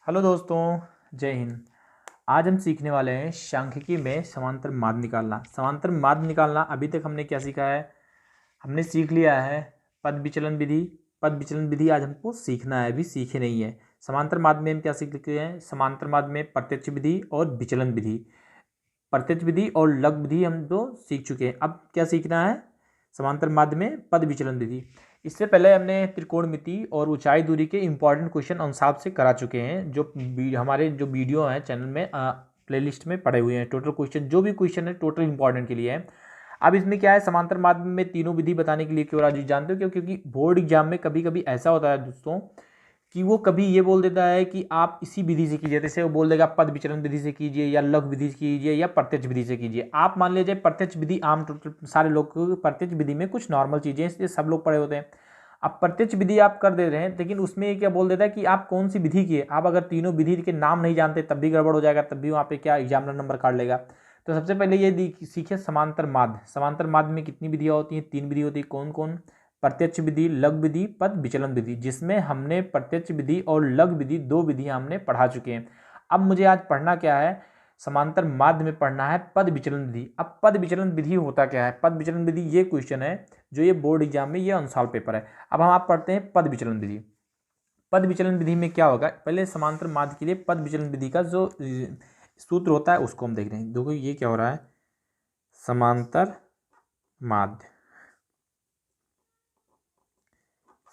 Hello दोस्तों, जय हिंद। आज हम सीखने वाले हैं सांख्यिकी में समांतर माध्य निकालना। समांतर माध्य निकालना अभी तक हमने क्या सीखा है? हमने सीख लिया है पद विचलन विधि। पद विचलन विधि आज हमको सीखना है, अभी सीखे नहीं है। समांतर माध्य में हम क्या सीख चुके हैं? समांतर माध्य में प्रत्यक्ष विधि और विचलन विधि, प्रत्यक्ष विधि और लघु विधि हम तो सीख चुके हैं। अब क्या सीखना है? समांतर माध्य में पद विचलन विधि। इससे पहले हमने त्रिकोणमिति और ऊंचाई दूरी के इंपॉर्टेंट क्वेश्चन अंशांश से करा चुके हैं, जो हमारे जो वीडियो हैं चैनल में प्लेलिस्ट में पड़े हुए हैं। टोटल क्वेश्चन, जो भी क्वेश्चन है टोटल इंपॉर्टेंट के लिए है। अब इसमें क्या है, समांतर माध्य में तीनों विधि बताने के लिए क्यों राजू जानते हो? क्योंकि बोर्ड एग्जाम में कभी कभी ऐसा होता है दोस्तों कि वो कभी ये बोल देता है कि आप इसी विधि से कीजिए। जैसे वो बोल देगा पद विचलन विधि से कीजिए या लघु विधि से कीजिए या प्रत्यक्ष विधि से कीजिए। आप मान लीजिए प्रत्यक्ष विधि, आम सारे लोग को प्रत्यक्ष विधि में कुछ नॉर्मल चीज़ें इसलिए सब लोग पढ़े होते हैं। अब प्रत्यक्ष विधि आप कर दे रहे हैं, लेकिन उसमें ये क्या बोल देता है कि आप कौन सी विधि की है। आप अगर तीनों विधि के नाम नहीं जानते तब भी गड़बड़ हो जाएगा, तब भी वहाँ पे क्या एग्जामिनर नंबर काट लेगा। तो सबसे पहले ये सीखे समांतर माध्य। समांतर माध्य में कितनी विधियाँ होती हैं? 3 विधि होती है। कौन कौन? प्रत्यक्ष विधि, लघु विधि, पद विचलन विधि, जिसमें हमने प्रत्यक्ष विधि और लघु विधि 2 विधियां हमने पढ़ा चुके हैं। अब मुझे आज पढ़ना क्या है? समांतर माध्य में पढ़ना है पद विचलन विधि। अब पद विचलन विधि होता क्या है? पद विचलन विधि ये क्वेश्चन है जो ये बोर्ड एग्जाम में ये अंशाल पेपर है। अब हम आप पढ़ते हैं पद विचलन विधि। पद विचलन विधि में क्या होगा? पहले समांतर माध्य के लिए पद विचलन विधि का जो सूत्र होता है उसको हम देख रहे हैं। देखो ये क्या हो रहा है, समांतर माध्य।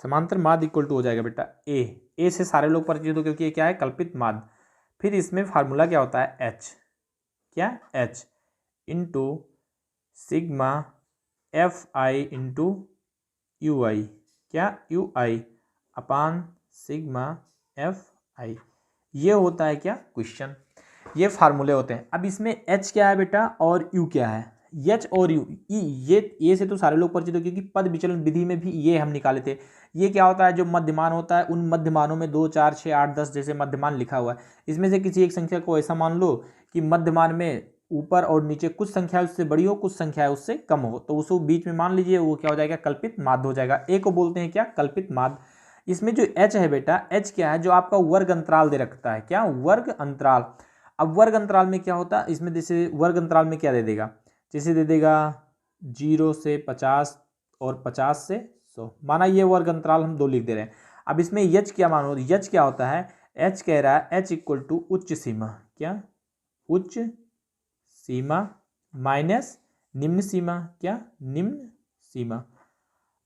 समांतर माध्य इक्वल टू हो जाएगा बेटा ए से सारे लोग परिचित हो, क्योंकि ये क्या है? कल्पित माध्य। फिर इसमें फार्मूला क्या होता है? एच। क्या? H into sigma F I into U I. क्या? U I upon sigma F I. ये होता है क्या? क्वेश्चन। ये फार्मूले होते हैं। अब इसमें एच क्या है बेटा और यू क्या है? एच और यू, ये से तो सारे लोग परिचित हो, क्योंकि पद विचलन विधि में भी ये हम निकाले थे। ये क्या होता है? जो मध्यमान होता है, उन मध्यमानों में 2, 4, 6, 8, 10 जैसे मध्यमान लिखा हुआ है। इसमें से किसी एक संख्या को ऐसा मान लो कि मध्यमान में ऊपर और नीचे कुछ संख्या उससे बड़ी हो, कुछ संख्या उससे कम हो, तो उसको बीच में मान लीजिए, वो क्या हो जाएगा? कल्पित माध्य हो जाएगा। ए को बोलते हैं क्या? कल्पित माध्य। इसमें जो एच है बेटा, एच क्या है? जो आपका वर्ग अंतराल दे रखता है। क्या? वर्ग अंतराल। अब वर्ग अंतराल में क्या होता है? इसमें जैसे वर्ग अंतराल में क्या दे देगा? जैसे दे देगा 0 से 50 और 50 से 100, माना ये वर्ग अंतराल हम 2 लिख दे रहे हैं। अब इसमें यच क्या मानो? यच क्या होता है? एच कह रहा है एच इक्वल टू उच्च सीमा। क्या? उच्च सीमा माइनस निम्न सीमा। क्या? निम्न सीमा।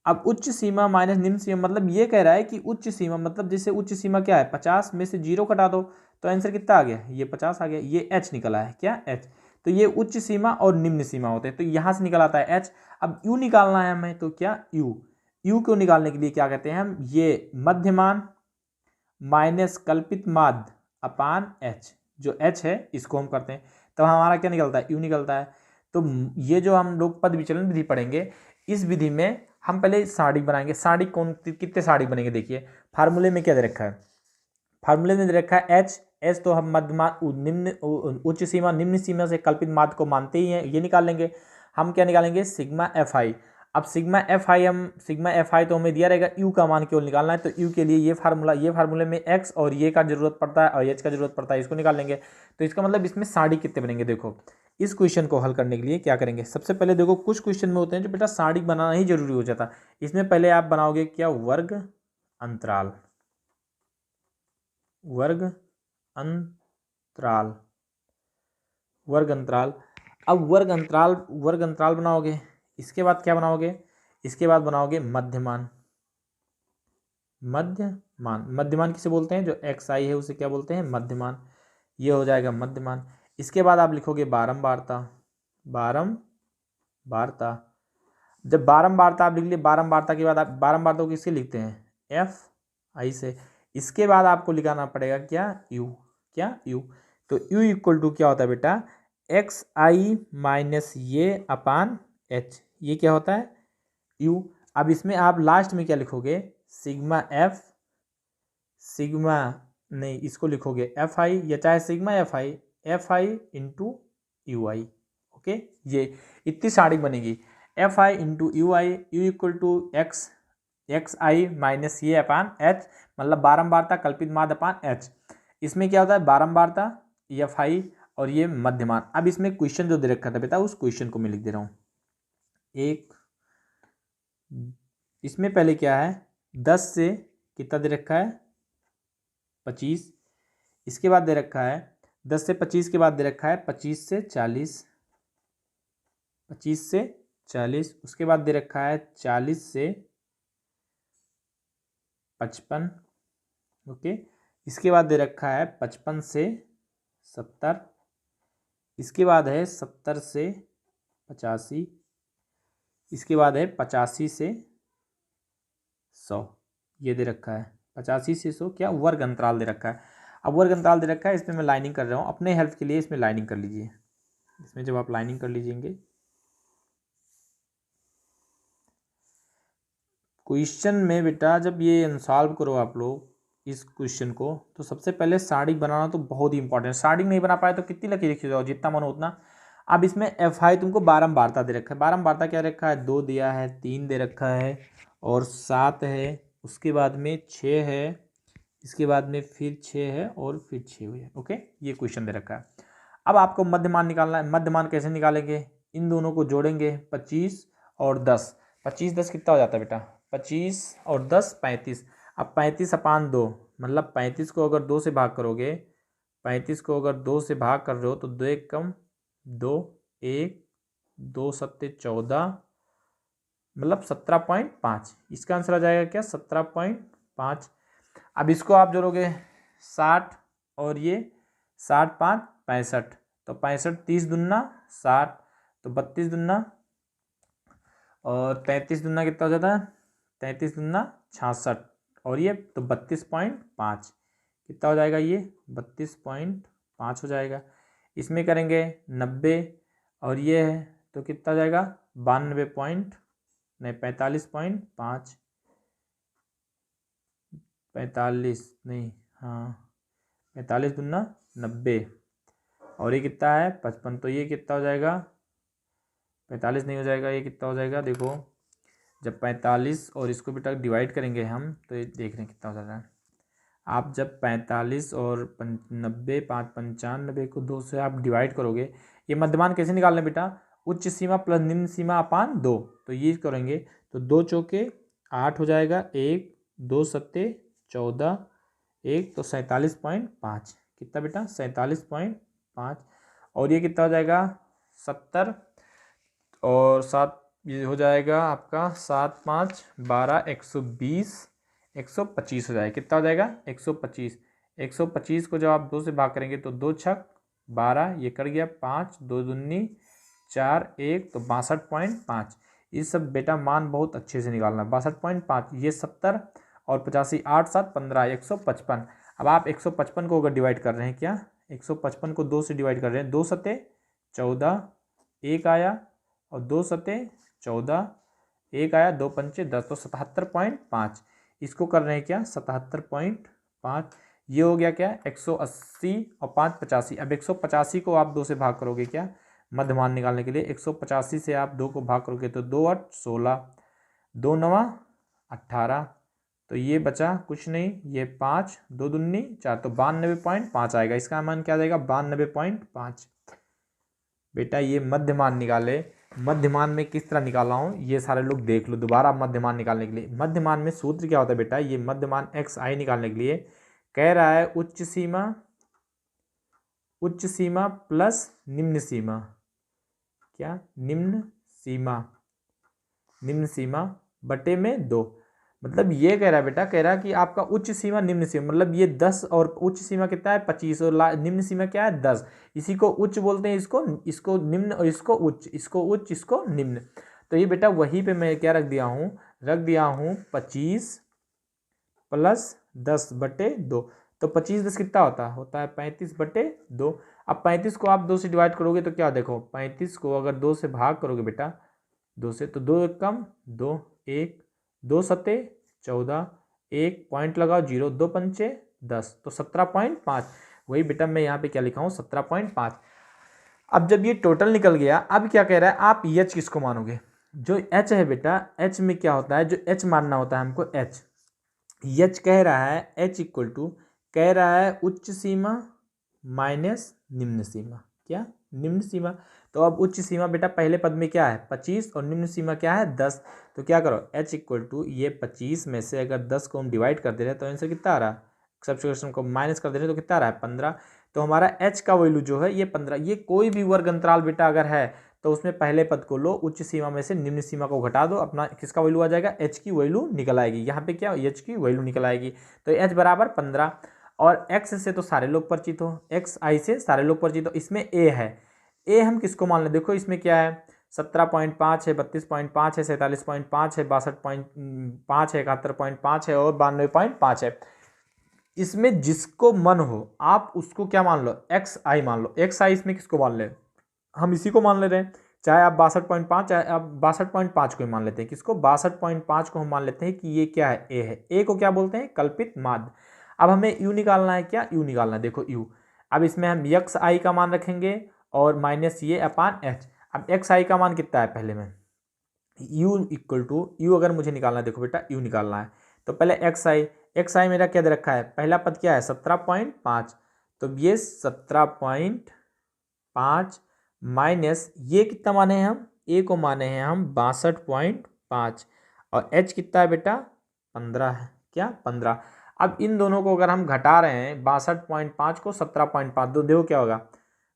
अब उच्च सीमा माइनस निम्न सीमा मतलब ये कह रहा है कि उच्च सीमा मतलब जैसे उच्च सीमा क्या है? 50 में से 0 घटा दो तो आंसर कितना आ गया? ये 50 आ गया। ये एच निकला है। क्या? एच। तो ये उच्च सीमा और निम्न सीमा होते हैं, तो यहां से निकल आता है एच। अब यू निकालना है हमें, तो क्या? यू को निकालने के लिए क्या कहते हैं हम? ये मध्यमान माइनस कल्पित माध्य अपान एच। जो एच है इसको हम करते हैं, तब हमारा क्या निकलता है? यू निकलता है। तो ये जो हम लोग पद विचलन विधि पढ़ेंगे, इस विधि में हम पहले सारणी बनाएंगे। सारणी कितने सारणी बनेंगे? देखिए फार्मूले में क्या दे रखा है? फार्मूले में दे रखा है एच तो हम मध्यमान निम्न उच्च सीमा निम्न सीमा से कल्पित माध्य को मानते ही हैं, ये निकाल लेंगे। हम क्या निकालेंगे? Sigma F I. अब सिग्मा एफ आई तो हमें दिया रहेगा, यू का मान केवल निकालना है। तो यू के लिए ये फार्मूले में एक्स और ये का जरूरत पड़ता है और एच का जरूरत पड़ता है, इसको निकाल लेंगे। तो इसका मतलब इसमें सारणी कितने बनेंगे? देखो इस क्वेश्चन को हल करने के लिए क्या करेंगे? सबसे पहले देखो कुछ क्वेश्चन में होते हैं जो बेटा सारणी बनाना ही जरूरी हो जाता। इसमें पहले आप बनाओगे क्या? वर्ग अंतराल। वर्ग अंतराल, वर्ग अंतराल। अब वर्ग अंतराल बनाओगे। इसके बाद क्या बनाओगे? इसके बाद बनाओगे मध्यमान। मध्यमान किसे बोलते हैं? जो एक्स आई है उसे क्या बोलते हैं? मध्यमान। ये हो जाएगा मध्यमान। इसके बाद आप लिखोगे बारंबारता। जब बारंबारता आप लिख लिए, बारंबारता के बाद आप बारंबारता को किससे लिखते हैं? एफ आई से। इसके बाद आपको लिखाना पड़ेगा क्या? यू। क्या? यू। तो यू इक्वल टू क्या होता है बेटा? एक्स आई माइनस ये अपान एच। ये क्या होता है? यू। अब इसमें आप लास्ट में क्या लिखोगे? सिग्मा नहीं, इसको लिखोगे एफ आई, या चाहे sigma F I into U I. Okay, ये इतनी सारणी बनेगी। F I into U I, U equal to X I minus ये अपान एच, मतलब बारंबारता कल्पित माध्य अपान एच। इसमें क्या होता है, बारंबारता, EFI, और ये मध्यमान। अब इसमें क्वेश्चन जो दे रखा था बेटा, उस क्वेश्चन को मैं लिख दे रहा हूँ। एक, इसमें पहले क्या है, 10 से कितना दे रखा है, 25। इसके बाद दे रखा है 10 से 25 के बाद दे रखा है 25 से 40, 25 से 40। उसके बाद दे रखा है 40 से 55। ओके, इसके बाद दे रखा है 55 से 70। इसके बाद है 70 से 85। इसके बाद है 85 से 100। ये दे रखा है 85 से 100, क्या वर्ग अंतराल दे रखा है। अब वर्ग अंतराल दे रखा है, इसमें मैं लाइनिंग कर रहा हूँ अपने हेल्प के लिए। इसमें लाइनिंग कर लीजिए। इसमें जब आप लाइनिंग कर लीजिएंगे, क्वेश्चन में बेटा जब ये सॉल्व करो आप लोग इस क्वेश्चन को, तो सबसे पहले सारणी बनाना तो बहुत ही इंपॉर्टेंट है। सारणी नहीं बना पाए तो कितनी लकीर लिखी जाओ, जितना मन उतना। अब इसमें FI तुमको बारंबारता दे रखा है। बारंबारता क्या रखा है, 2 दिया है, 3 दे रखा है, और 7 है। उसके बाद में 6 है, इसके बाद में फिर 6 है, और फिर 6 है। ओके, ये क्वेश्चन दे रखा है। अब आपको मध्यमान निकालना है। मध्यमान कैसे निकालेंगे, इन दोनों को जोड़ेंगे, 25 और 10। 25 10 कितना हो जाता है बेटा, 25 और 10 35। अब 35/2, मतलब 35 को अगर 2 से भाग करोगे, 35 को अगर 2 से भाग कर रहे हो तो 2 एक कम 2, 1, 2 सत्ते 14, मतलब 17.5। इसका आंसर आ जाएगा क्या, 17.5। अब इसको आप जोड़ोगे 60, और ये 60 5 65, तो 65 30 दूना 60, तो 32 दूना, और 33 दूना कितना हो जाता है, 33 दूना 66, और ये तो 32.5 कितना हो जाएगा, ये 32.5 हो जाएगा। इसमें करेंगे 90, और ये है तो कितना हो जाएगा 45.5, 45 नहीं, हाँ 45 दूना 90, और ये कितना है 55, तो ये कितना हो जाएगा 45 नहीं हो जाएगा, ये कितना हो जाएगा, देखो जब 45 और इसको बेटा डिवाइड करेंगे हम, तो ये देख रहे हैं कितना हो जाता है। आप जब 45 और 90 5 95 को 2 से आप डिवाइड करोगे, ये मध्यमान कैसे निकालना बेटा, उच्च सीमा प्लस निम्न सीमा अपान 2, तो ये करेंगे तो 2 चौके 8 हो जाएगा, 1 2 सत्ते 14, 1 तो 47.5, कितना बेटा 47.5, और ये कितना हो जाएगा 70, और 7 ये हो जाएगा आपका 7 5 12 120, 125 हो जाएगा। कितना हो जाएगा 125। 125 को जब आप 2 से भाग करेंगे तो 2 छक 12, ये कर गया 5 2 दूनी 4 1, तो 62.5। ये सब बेटा मान बहुत अच्छे से निकालना, 62.5, ये 70 और 85, 8 7 15, 155। अब आप 155 को अगर डिवाइड कर रहे हैं, क्या 155 को 2 से डिवाइड कर रहे हैं, 2 सत्ते 14, 1 आया, और 2 सत्ते 14, 1 आया, 2 पंचे 10, तो 77.5। इसको कर रहे हैं क्या 77.5। ये हो गया क्या 180, और 5 85। अब 185 को आप 2 से भाग करोगे, क्या मध्यमान निकालने के लिए 185 से आप 2 को भाग करोगे तो 2 8 16, 2 9 18, तो ये बचा कुछ नहीं, ये 5 2 दूनी 4, तो 92.5 आएगा। इसका मान क्या आ जाएगा 92.5। बेटा ये मध्यमान निकाले। मध्यमान में किस तरह निकाला हूँ ये सारे लोग देख लो दोबारा। मध्यमान निकालने के लिए मध्यमान में सूत्र क्या होता है बेटा, ये मध्यमान XI निकालने के लिए कह रहा है उच्च सीमा प्लस निम्न सीमा, क्या निम्न सीमा बटे में 2। मतलब ये कह रहा है बेटा, कह रहा है कि आपका उच्च सीमा निम्न सीमा, मतलब ये 10 और उच्च सीमा कितना है 25, और निम्न सीमा क्या है 10। इसी को उच्च बोलते हैं, इसको निम्न, और इसको उच्च, इसको निम्न। तो ये बेटा वहीं पे मैं क्या रख दिया हूँ 25 प्लस 10 बटे 2, तो 25 10 कितना होता है 35 बटे 2। अब 35 को आप 2 से डिवाइड करोगे तो क्या देखो, 35 को अगर 2 से भाग करोगे बेटा 2 से, तो 2 एक कम 2 1, 2 सत्ते 14, 1 पॉइंट लगाओ 0, 2 पंचे 10, तो 17.5। वही बेटा मैं यहाँ पे क्या लिखा हूँ 17.5। अब जब ये टोटल निकल गया, अब क्या कह रहा है आप H किसको मानोगे, जो H है बेटा H में क्या होता है, जो H मानना होता है हमको H कह रहा है H इक्वल टू कह रहा है उच्च सीमा माइनस निम्न सीमा। क्या? निम्न सीमा। तो अब उच्च सीमा बेटा पहले पद में क्या है 25 और निम्न सीमा क्या है 10। तो क्या करो h इक्वल टू ये 25 में से अगर 10 को हम डिवाइड कर दे रहे हैं तो आंसर कितना आ रहा है, सब्स्टिट्यूशन को माइनस कर दे रहे हैं तो कितना आ रहा है 15। तो हमारा h का वैल्यू जो है ये 15। ये कोई भी वर्ग अंतराल बेटा अगर है तो उसमें पहले पद को लो, उच्च सीमा में से निम्न सीमा को घटा दो, अपना किसका वैल्यू आ जाएगा h की वैल्यू निकल आएगी। यहाँ पे क्या h की वैल्यू निकल आएगी। तो h बराबर 15 और x से तो सारे लोग परिचित हो, xi से सारे लोग परिचित हो। इसमें a है, a हम किसको मान लें, देखो इसमें क्या है 17.5 है, 32.5 है, 47.5 है, 62.5 है, 71.5 है और 92.5 है। इसमें जिसको मन हो आप उसको क्या मान लो xi मान लो। xi इसमें किसको मान ले, हम इसी को मान ले रहे हैं, चाहे आप 62.5 चाहे आप 62.5 को ही मान लेते हैं। किसको 62.5 को हम मान लेते हैं कि ये क्या है a है। a को क्या बोलते हैं कल्पित माध्य। अब हमें u निकालना है, क्या u निकालना है, देखो u। अब इसमें हम xi का मान रखेंगे और माइनस ये अपान h। अब xi का मान कितना है पहले में u इक्वल टू u अगर मुझे निकालना है, देखो बेटा u निकालना है तो पहले xi मेरा क्या दे रखा है, पहला पद क्या है 17.5। तो ये 17.5 माइनस ये कितना माने हैं हम, a को माने हैं हम 62.5 और h कितना है बेटा 15 है। क्या 15। अब इन दोनों को अगर हम घटा रहे हैं 62.5 को 17.5 तो देखो क्या होगा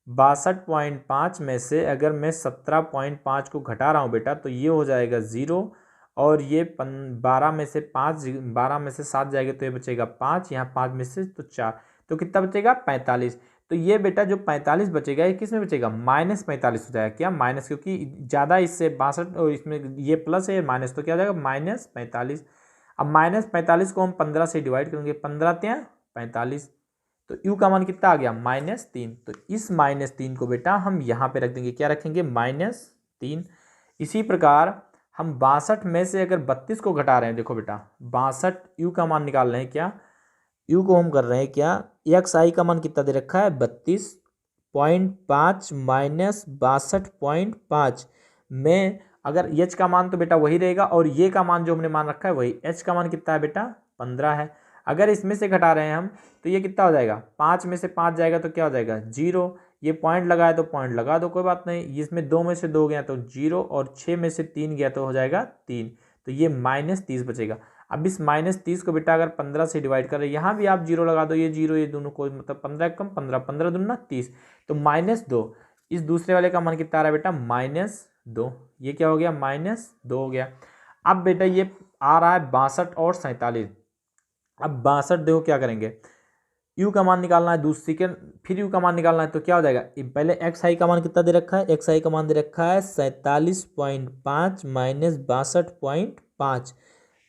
62.5 में से अगर मैं 17.5 को घटा रहा हूँ बेटा तो ये हो जाएगा 0 और ये 12 में से 5 12 में से 7 जाएगा तो ये बचेगा 5, यहाँ 5 में से तो 4 तो कितना बचेगा 45। तो ये बेटा जो 45 बचेगा ये किस में बचेगा -45 हो जाएगा। क्या माइनस, क्योंकि ज़्यादा इससे 62 और इसमें ये प्लस है माइनस तो क्या हो जाएगा -45। अब -45 को हम 15 से डिवाइड करेंगे, 15 त्या 45 तो u का मान कितना आ गया -3। तो इस -3 को बेटा हम यहाँ पे रख देंगे, क्या रखेंगे -3। इसी प्रकार हम 62 में से अगर 32 को घटा रहे हैं, देखो बेटा 62 u का मान निकाल रहे हैं, क्या u को हम कर रहे हैं क्या xi का मान कितना दे रखा है 32.5 माइनस 62.5 में अगर h का मान तो बेटा वही रहेगा और ये का मान जो हमने मान रखा है वही। h का मान कितना है बेटा 15 है। अगर इसमें से घटा रहे हैं हम तो ये कितना हो जाएगा 5 में से 5 जाएगा तो क्या हो जाएगा 0। ये पॉइंट लगाए तो पॉइंट लगा दो कोई बात नहीं। इसमें 2 में से 2 गया तो 0 और 6 में से 3 गया तो हो जाएगा 3। तो ये -30 बचेगा। अब इस -30 को बेटा अगर 15 से डिवाइड करें, यहाँ भी आप 0 लगा दो, ये 0 ये दोनों को मतलब 15 कम 15 15 दूना 30 तो -2। इस दूसरे वाले का मान कितना आ रहा है बेटा -2। ये क्या हो गया -2 हो गया। अब बेटा ये आ रहा है 62 और 47। अब 62 देखो क्या करेंगे, u का मान निकालना है दूसरी के, फिर u का मान निकालना है तो क्या हो जाएगा पहले xi का मान कितना दे रखा है, xi का मान दे रखा है 47.5 माइनस 62.5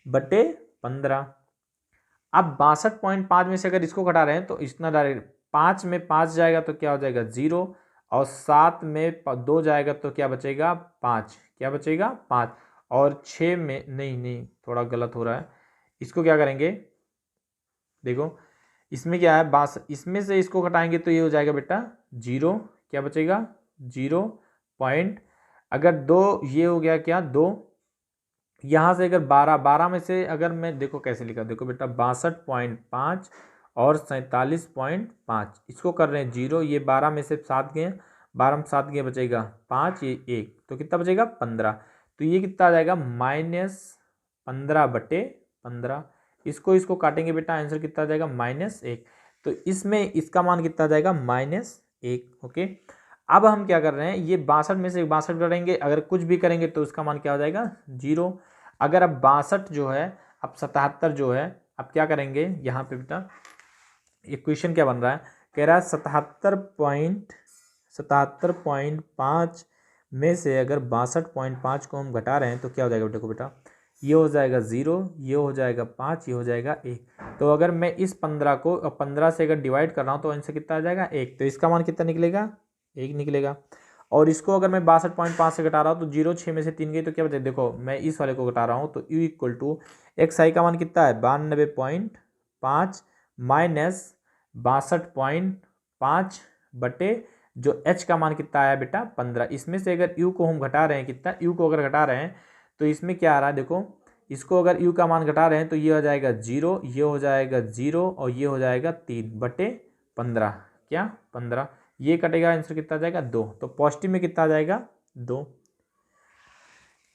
बटे 15। अब 62.5 में से अगर इसको घटा रहे हैं तो इतना डायरेक्ट 5 में 5 जाएगा तो क्या हो जाएगा 0 और 7 में 2 जाएगा तो क्या बचेगा 5, क्या बचेगा 5 और 6 में नहीं थोड़ा गलत हो रहा है, इसको क्या करेंगे देखो इसमें क्या है इसमें से इसको घटाएंगे तो ये हो जाएगा बेटा 0, क्या बचेगा 0 पॉइंट, अगर 2 ये हो गया क्या 2, यहाँ से अगर 12 में से अगर मैं देखो कैसे लिखा, देखो बेटा 62.5 और 47.5 इसको कर रहे हैं 0, ये 12 में से 7 गए, 12 में 7 गए बचेगा 5, ये 1 तो कितना बचेगा 15। तो ये कितना आ जाएगा -15 बटे 15। इसको काटेंगे बेटा आंसर कितना आ जाएगा -1। तो इसमें इसका मान कितना आ जाएगा -1। ओके, अब हम क्या कर रहे हैं ये 62 में से 62 करेंगे, अगर कुछ भी करेंगे तो उसका मान क्या हो जाएगा 0। अगर अब 62 जो है अब 77 जो है, अब क्या करेंगे यहाँ पे बेटा इक्वेशन क्या बन रहा है, कह रहा है 77.5 में से अगर 62.5 को हम घटा रहे हैं तो क्या हो जाएगा देखो बेटा ये हो जाएगा 0, ये हो जाएगा 5, ये हो जाएगा 1। तो अगर मैं इस 15 को 15 से अगर डिवाइड कर रहा हूँ तो आंसर कितना आ जाएगा 1। तो इसका मान कितना निकलेगा 1 निकलेगा। और इसको अगर मैं 62.5 से घटा रहा हूँ तो 0 6 में से 3 गई तो क्या बचेगा, देखो मैं इस वाले को घटा रहा हूँ तो u इक्वल टू xi का मान कितना है 92.5 माइनस 62.5 बटे जो h का मान कितना आया बेटा 15। इसमें से अगर u को हम घटा रहे हैं कितना, u को अगर घटा रहे हैं तो इसमें क्या आ रहा है देखो इसको अगर u का मान घटा रहे हैं तो ये हो जाएगा 0, ये हो जाएगा 0 और ये हो जाएगा 3/15। क्या 15, ये कटेगा, आंसर कितना आ जाएगा 2। तो पॉजिटिव में कितना आ जाएगा 2।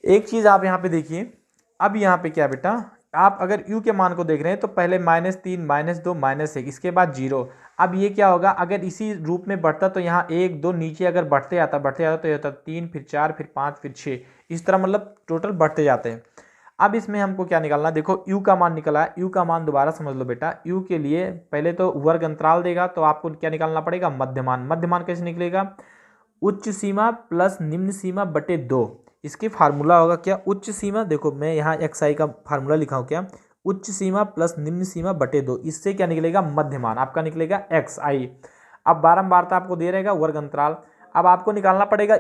एक चीज़ आप यहाँ पे देखिए, अब यहाँ पे क्या बेटा, आप अगर u के मान को देख रहे हैं तो पहले -3 -2 -1, इसके बाद 0। अब ये क्या होगा, अगर इसी रूप में बढ़ता तो यहाँ 1 2 नीचे अगर बढ़ते जाता तो ये होता 3 फिर 4 फिर 5 फिर 6, इस तरह मतलब टोटल बढ़ते जाते हैं। अब इसमें हमको क्या निकालना, देखो u का मान निकला है। u का मान दोबारा समझ लो बेटा, u के लिए पहले तो वर्ग अंतराल देगा तो आपको क्या निकालना पड़ेगा, मध्यमान। मध्यमान कैसे निकलेगा, उच्च सीमा प्लस निम्न सीमा बटे 2। इसकी फार्मूला होगा क्या, उच्च सीमा, देखो मैं यहाँ xi का फार्मूला लिखा हूँ, क्या उच्च सीमा प्लस निम्न सीमा बटे 2, इससे क्या निकलेगा, मध्यमान आपका निकलेगा xi। अब बारंबारता आपको दे रहेगा वर्ग अंतराल। अब आपको निकालना पड़ेगा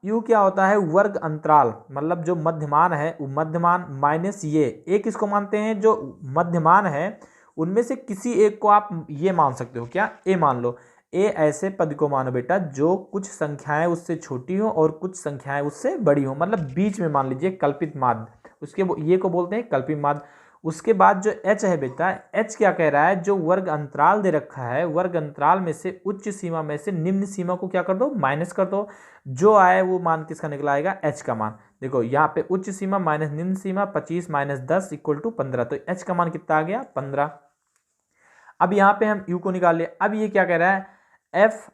u क्या होता है, वर्ग अंतराल, मतलब जो मध्यमान है वो मध्यमान माइनस ये एक, इसको मानते हैं जो मध्यमान है उनमें से किसी एक को आप ये मान सकते हो, क्या a मान लो। ए ऐसे पद को मानो बेटा जो कुछ संख्याएं उससे छोटी हो और कुछ संख्याएं उससे बड़ी हो, मतलब बीच में मान लीजिए कल्पित माध्य, उसके ये को बोलते हैं कल्पित माध्य। उसके बाद जो h है बेटा, h क्या कह रहा है, जो वर्ग अंतराल दे रखा है, वर्ग अंतराल में से उच्च सीमा में से निम्न सीमा को क्या कर दो, माइनस कर दो। जो आए वो मान किसका निकला आएगा, h का मान। देखो यहाँ पे उच्च सीमा माइनस निम्न सीमा, 25 माइनस 10 इक्वल टू 15, तो h का मान कितना आ गया, 15। अब यहाँ पे हम u को निकाल लिया। अब ये क्या कह रहा है, एफ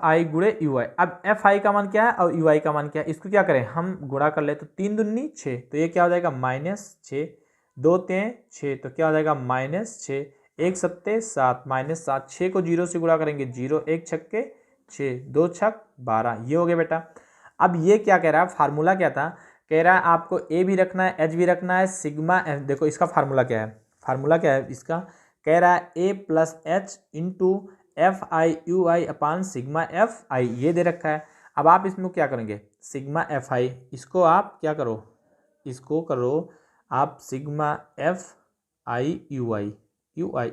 आई गुणे यू आई। अब एफ आई का मान क्या है और यू आई का मान क्या है, इसको क्या करें हम गुणा कर ले, तो 3 दूनी 6, तो ये क्या हो जाएगा -6, 2 3 6, तो क्या हो जाएगा -6, 1 7 7 -7, 6 को 0 से गुणा करेंगे 0, 1 छक्के 6, 2 छक 12, ये हो गया बेटा। अब ये क्या कह रहा है, फार्मूला क्या था, कह रहा है आपको ए भी रखना है एच भी रखना है, सिग्मा एफ। देखो इसका फार्मूला क्या है, फार्मूला क्या है इसका, कह रहा है A plus H into F I U I upon sigma F I, ये दे रखा है। अब आप इसमें क्या करेंगे, सिग्मा एफ आई, इसको आप क्या करो, इसको करो आप सिग्मा एफ आई यू आई,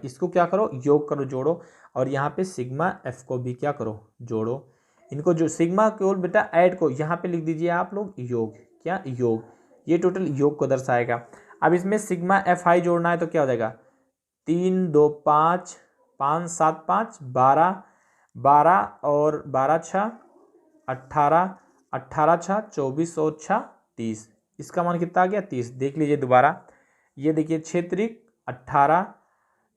इसको क्या करो, योग करो, जोड़ो, और यहाँ पे सिग्मा एफ को भी क्या करो, जोड़ो। इनको जो सिग्मा केवल बेटा ऐड को यहाँ पे लिख दीजिए आप लोग योग, क्या योग, ये टोटल योग को दर्शाएगा। अब इसमें सिग्मा एफ आई जोड़ना है तो क्या हो जाएगा, 3 2 5 5 7 5 12, 12 और 12 6 18, 18 6 24 और 6 30, इसका मान कितना आ गया 30। देख लीजिए दोबारा, ये देखिए 6 त्रिक 18,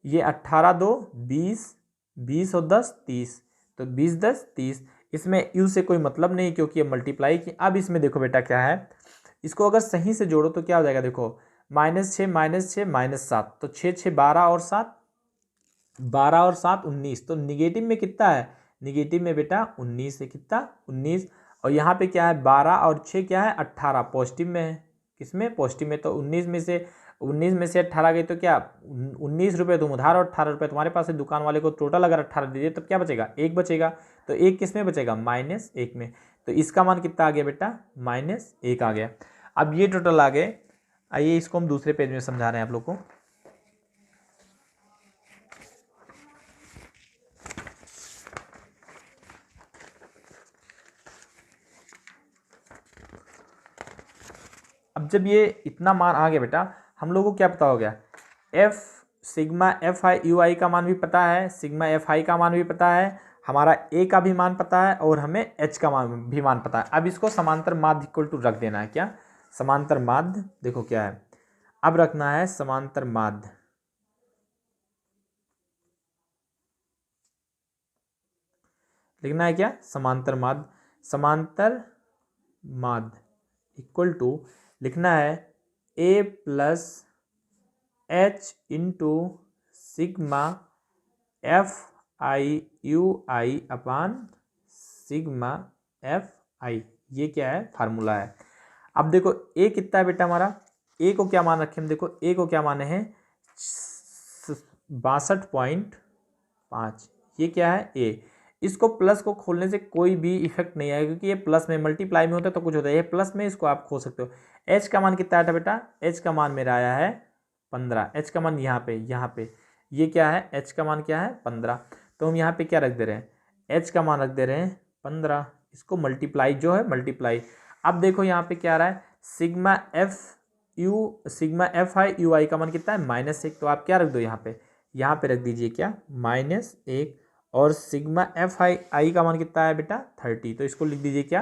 ये 18 2 20, 20 और 10 30, तो 20 10 30। इसमें यू से कोई मतलब नहीं क्योंकि ये मल्टीप्लाई की। अब इसमें देखो बेटा क्या है, इसको अगर सही से जोड़ो तो क्या हो जाएगा, देखो -6 -7, तो 6 6 12 और 7, 12 और 7 19, तो निगेटिव में कितना है, निगेटिव में बेटा 19 है, कितना 19। और यहाँ पे क्या है 12 और 6 क्या है 18, पॉजिटिव में है, किसमें पॉजिटिव में, तो 19 में से 18 गई तो क्या 19 रुपये तुम उधार और 18 रुपये तुम्हारे पास है, दुकान वाले को टोटल अगर 18 दीजिए तो क्या बचेगा, 1 बचेगा, तो 1 किस में बचेगा, -1 में। तो इसका मान कितना आ गया बेटा, -1 आ गया। अब ये टोटल आ गए। आइए इसको हम दूसरे पेज में समझा रहे हैं आप लोग को। अब जब ये इतना मान आ गया बेटा, हम लोगों को क्या पता हो गया, F sigma F I U I का मान भी पता है, सिग्मा एफ आई का मान भी पता है, हमारा ए का भी मान पता है और हमें एच का भी मान पता है। अब इसको समांतर माध्य इक्वल टू रख देना है, क्या समांतर माध्य, देखो क्या है, अब रखना है समांतर माध्य, लिखना है क्या, समांतर माध्य, समांतर माध्य इक्वल टू लिखना है A plus H into sigma F I U I upon sigma F I, ये क्या है फार्मूला है। अब देखो ए कितना है बेटा हमारा, ए को क्या मान रखे हम, देखो ए को क्या माने हैं 62.5, ये क्या है ए। इसको प्लस को खोलने से कोई भी इफेक्ट नहीं आएगा क्योंकि ये प्लस में मल्टीप्लाई में होता है तो कुछ होता है, ये प्लस में इसको आप खोल सकते हो। एच का मान कितना आया था बेटा, एच का मान मेरा आया है 15, एच का मान यहाँ पे ये क्या है, एच का मान क्या है 15, तो हम यहाँ पे क्या रख दे रहे हैं, एच का मान रख दे रहे हैं 15, इसको मल्टीप्लाई जो है मल्टीप्लाई। अब देखो यहाँ पे क्या आ रहा है, sigma F U sigma F I U I का मान कितना है -1। तो आप क्या रख दो यहाँ पे रख दीजिए क्या -1 और सिग्मा एफ आई का मान कितना है बेटा 30। तो इसको लिख दीजिए क्या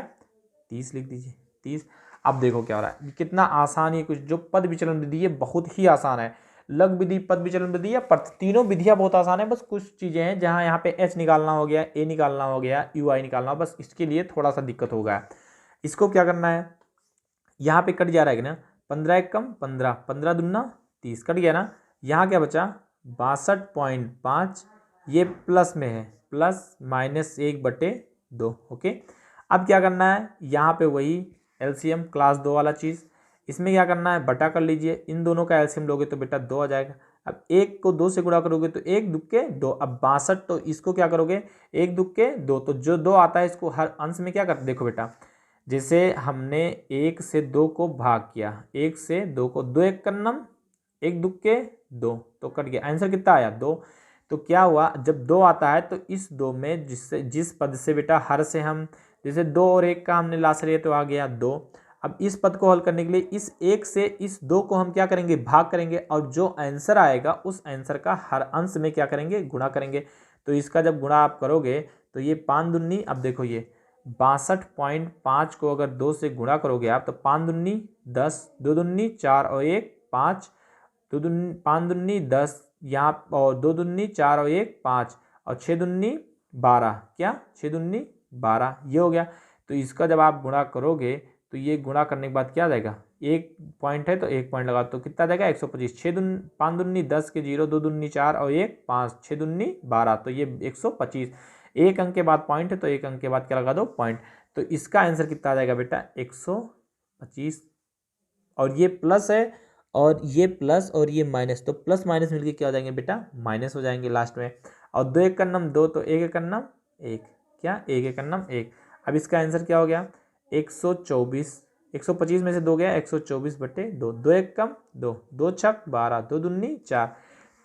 30 लिख दीजिए 30। अब देखो क्या हो रहा है, कितना आसान है कुछ जो पद विचलन विधि है बहुत ही आसान है। लघु विधि, पद विचलन विधि या तीनों विधियां बहुत आसान है। बस कुछ चीजें हैं जहां यहाँ पे एच निकालना हो गया, ए निकालना हो गया, यू आई निकालना हो, बस इसके लिए थोड़ा सा दिक्कत होगा। इसको क्या करना है, यहाँ पे कट जा रहा है ना 15 एक कम 15, 15 दूना 30 कट गया ना। यहाँ क्या बचा 62.5, ये प्लस में है +-1/2। ओके, अब क्या करना है, यहाँ पे वही एलसीएम क्लास 2 वाला चीज़, इसमें क्या करना है बटा कर लीजिए। इन दोनों का एलसीएम लोगे तो बेटा 2 आ जाएगा। अब 1 को 2 से गुणा करोगे तो 1 दुक्के 2। अब 62, तो इसको क्या करोगे 1 दुक्के 2, तो जो 2 आता है इसको हर अंश में क्या करते, देखो बेटा जैसे हमने 1 से 2 को भाग किया, 1 से 2 को 2 1 कन्नम 1 दुक्के 2, तो कट गया। आंसर कितना आया 2। तो क्या हुआ, जब 2 आता है तो इस 2 में जिस पद से बेटा हर से हम जैसे 2 और 1 का हमने लाश लिया तो आ गया 2। अब इस पद को हल करने के लिए इस 1 से इस 2 को हम क्या करेंगे भाग करेंगे, और जो आंसर आएगा उस आंसर का हर अंश में क्या करेंगे गुणा करेंगे। तो इसका जब गुणा आप करोगे तो ये 5 दूनी, अब देखो ये 62.5 को अगर 2 से गुणा करोगे आप तो 5 दूनी 10, 2 दूनी 4 और 1 5, 5 दूनी 10 यहाँ, और 2 दूनी 4 और 1 5, और 6 दूनी 12, क्या 6 दूनी 12, ये हो गया। तो इसका जब आप गुणा करोगे तो ये गुणा करने के बाद क्या आ जाएगा, 1 पॉइंट है तो 1 पॉइंट लगा तो कितना आ जाएगा 125। 5 दूनी 10 के 0, 2 दूनी 4 और 1 5, 6 दूनी 12, तो ये 125। एक अंक के बाद पॉइंट है तो एक अंक के बाद क्या लगा दो पॉइंट। तो इसका आंसर कितना आ जाएगा बेटा 125। और ये प्लस है और ये प्लस और ये माइनस, तो प्लस माइनस मिलके क्या हो जाएंगे बेटा माइनस हो जाएंगे लास्ट में। और 2 1 कन्नम 2, तो 1 1 कन्नम 1, क्या 1 1 कन्नम 1। अब इसका आंसर क्या हो गया 124। 125 में से 2 गया 124/2, 2 1 कम 2, 2 छक 12, 2 दूनी 4।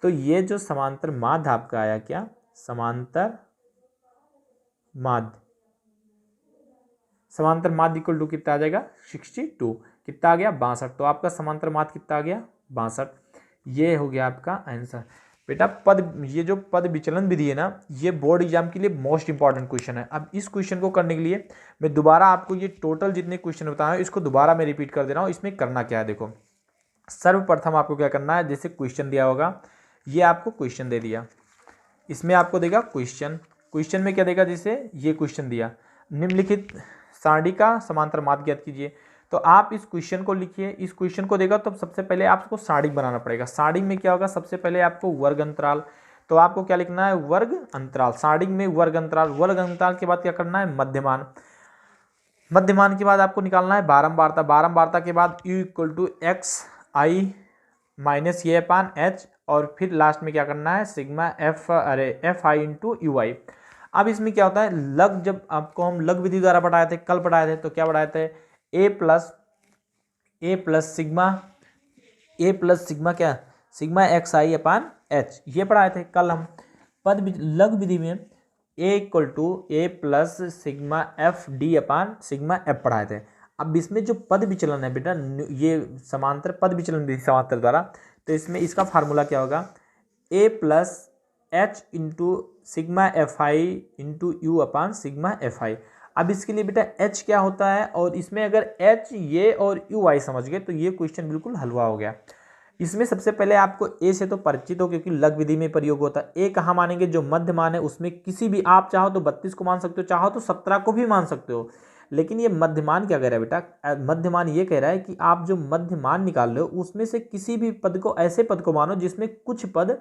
तो ये जो समांतर माध्य आपका आया क्या, समांतर माध्य इक्वल टू कितना आ जाएगा 62, कितना आ गया 62। तो आपका समांतर माध्य कितना आ गया 62। ये हो गया आपका आंसर। बेटा ये जो पद विचलन विधि है ना, ये बोर्ड एग्जाम के लिए मोस्ट इंपॉर्टेंट क्वेश्चन है। अब इस क्वेश्चन को करने के लिए मैं दोबारा आपको ये टोटल जितने क्वेश्चन बताया इसको दोबारा मैं रिपीट कर दे रहा हूँ। इसमें करना क्या है, देखो सर्वप्रथम आपको क्या करना है, जैसे क्वेश्चन दिया होगा, ये आपको क्वेश्चन दे दिया, इसमें आपको देगा क्वेश्चन में क्या देगा, जैसे ये क्वेश्चन दिया निम्नलिखित सारणी का समांतर माध्य ज्ञात कीजिए। तो आप इस क्वेश्चन को लिखिए, इस क्वेश्चन को देगा तो सबसे पहले आपको सारणी बनाना पड़ेगा। सारणी में क्या होगा, सबसे पहले आपको वर्ग अंतराल, तो आपको क्या लिखना है वर्ग अंतराल, सारणी में वर्ग अंतराल के बाद क्या करना है मध्यमान के बाद आपको निकालना है बारंबारता के बाद u = xi - ये अपान h, और फिर लास्ट में क्या करना है sigma F I into U I. अब इसमें क्या होता है लग, जब आपको हम लग विधि द्वारा पढ़ाए थे कल पढ़ाए थे, तो क्या पढ़ाए थे a प्लस सिग्मा क्या सिग्मा xi अपान h, ये पढ़ाए थे कल हम। लग विधि में a plus sigma F D upon sigma F पढ़ाए थे। अब इसमें जो पद विचलन है बेटा, ये समांतर पद विचलन विधि समांतर द्वारा, तो इसमें इसका फार्मूला क्या होगा a plus h into sigma F I into you upon sigma F I. अब इसके लिए बेटा h क्या होता है, और इसमें अगर h ये और यू आई समझ गए तो ये क्वेश्चन बिल्कुल हलवा हो गया। इसमें सबसे पहले आपको a से तो परिचित हो, क्योंकि लग विधि में प्रयोग होता है। a कहाँ मानेंगे, जो मध्य मान है उसमें किसी भी, आप चाहो तो 32 को मान सकते हो, चाहो तो 17 को भी मान सकते हो। लेकिन ये मध्यमान क्या कह रहा है बेटा, मध्यमान ये कह रहा है कि आप जो मध्यमान निकाल रहे हो उसमें से किसी भी पद को, ऐसे पद को मानो जिसमें कुछ पद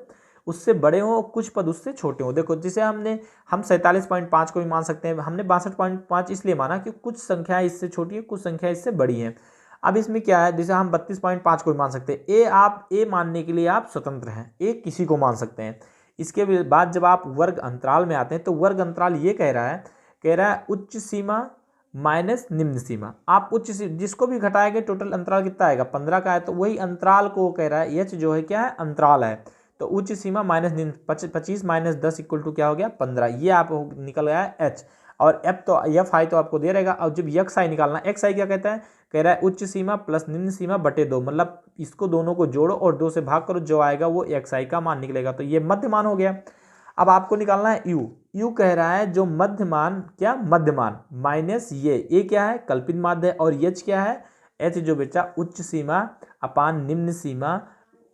उससे बड़े हों और कुछ पद उससे छोटे हों। देखो जैसे हम 47.5 को भी मान सकते हैं, हमने 62.5 इसलिए माना कि कुछ संख्या इससे छोटी है, कुछ संख्या इससे बड़ी है। अब इसमें क्या है, जैसे हम 32.5 को भी मान सकते हैं। ए मानने के लिए आप स्वतंत्र हैं, ए किसी को मान सकते हैं। इसके बाद जब आप वर्ग अंतराल में आते हैं तो वर्ग अंतराल ये कह रहा है उच्च सीमा माइनस निम्न सीमा। आप जिसको भी घटाएंगे टोटल अंतराल कितना आएगा 15 का है, तो वही अंतराल को कह रहा है एच जो है क्या है अंतराल है। तो उच्च सीमा माइनस निम्न 25 - 10 = क्या हो गया 15, ये आप निकल गया है एच। और एफ तो एफ आई तो आपको दे रहेगा। और जब एक्स आई निकालना, एक्स आई क्या कहता है, कह रहा है उच्च सीमा प्लस निम्न सीमा बटे 2, मतलब इसको दोनों को जोड़ो और 2 से भाग करो, जो आएगा वो एक्स आई का मान निकलेगा। तो ये मध्य मान हो गया। अब आपको निकालना है यू। यू कह रहा है जो मध्यमान, क्या मध्यमान माइनस ये क्या है कल्पित माध्य है, और एच क्या है, एच जो बच्चा उच्च सीमा अपान निम्न सीमा,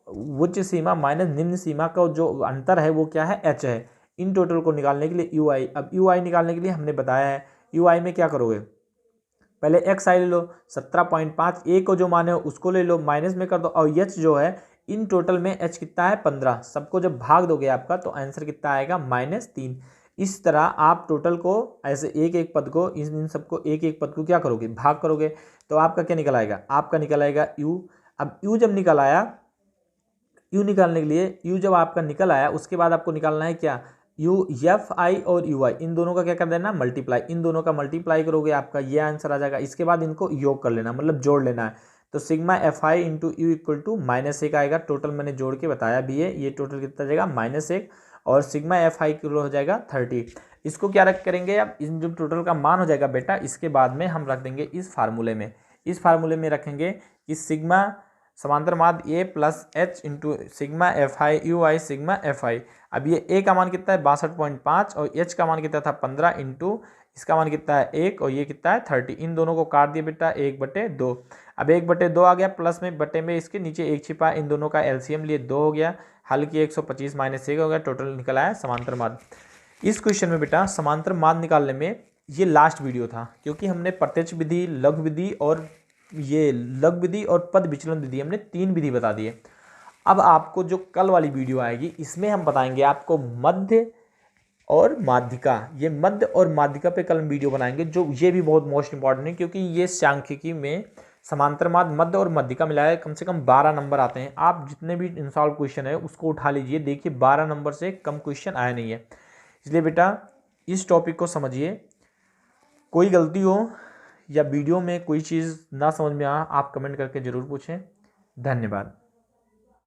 उच्च सीमा माइनस निम्न सीमा का जो अंतर है वो क्या है, एच है। इन टोटल को निकालने के लिए यू आई, अब यू आई निकालने के लिए हमने बताया है यू आई में क्या करोगे, पहले एक्स आई ले लो 17.5, ए को जो मान है उसको ले लो, माइनस में कर दो, और एच जो है इन टोटल में एच कितना है 15, सबको जब भाग दोगे आपका तो आंसर कितना आएगा -3। इस तरह आप टोटल को ऐसे एक एक पद को, इन सबको एक एक पद को क्या करोगे, भाग करोगे, तो आपका क्या निकल आएगा, आपका निकल आएगा यू। अब यू जब निकल आया, यू निकालने के लिए, यू जब आपका निकल आया उसके बाद आपको निकालना है क्या, यू एफ आई और यू आई, इन दोनों का क्या कर देना, मल्टीप्लाई, इन दोनों का मल्टीप्लाई करोगे आपका ये आंसर आ जाएगा। इसके बाद इनको योग कर लेना, मतलब जोड़ लेना है। तो sigma F I into U equal to -1 आएगा। टोटल मैंने जोड़ के बताया भी है, ये टोटल कितना जाएगा -1, और सिग्मा एफ आई किलो हो जाएगा 30। इसको क्या रख करेंगे, अब इन जो टोटल का मान हो जाएगा बेटा, इसके बाद में हम रख देंगे इस फार्मूले में, इस फार्मूले में रखेंगे कि सिग्मा समांतर माध्य A plus H into sigma F I U I sigma F I. अब ये ए का मान कितना है 62.5, और एच का मान कितना था 15 इंटू इसका मान कितना है 1, और ये कितना है 30। इन दोनों को काट दिए बेटा 1/2। अब 1/2 आ गया, प्लस में बटे में इसके नीचे 1 छिपा, इन दोनों का एलसीएम लिए 2 हो गया, हल किए 125 - 1 हो गया, टोटल निकला है समांतर माध्य। इस क्वेश्चन में बेटा समांतर माध्य निकालने में ये लास्ट वीडियो था, क्योंकि हमने प्रत्यक्ष विधि, लघु विधि और ये लघु विधि और पद विचलन विधि, हमने 3 विधि बता दिए। अब आपको जो कल वाली वीडियो आएगी इसमें हम बताएंगे आपको मध्य और माध्यिका, ये मध्य और माध्यिका पे कल वीडियो बनाएंगे, जो ये भी बहुत मोस्ट इंपॉर्टेंट है, क्योंकि ये सांख्यिकी में समांतर माध्य, मध्य और माध्यिका मिलाया कम से कम 12 नंबर आते हैं। आप जितने भी इनसॉल्व क्वेश्चन है उसको उठा लीजिए, देखिए 12 नंबर से कम क्वेश्चन आया नहीं है। इसलिए बेटा इस टॉपिक को समझिए, कोई गलती हो या वीडियो में कोई चीज़ ना समझ में आ, आप कमेंट करके ज़रूर पूछें। धन्यवाद।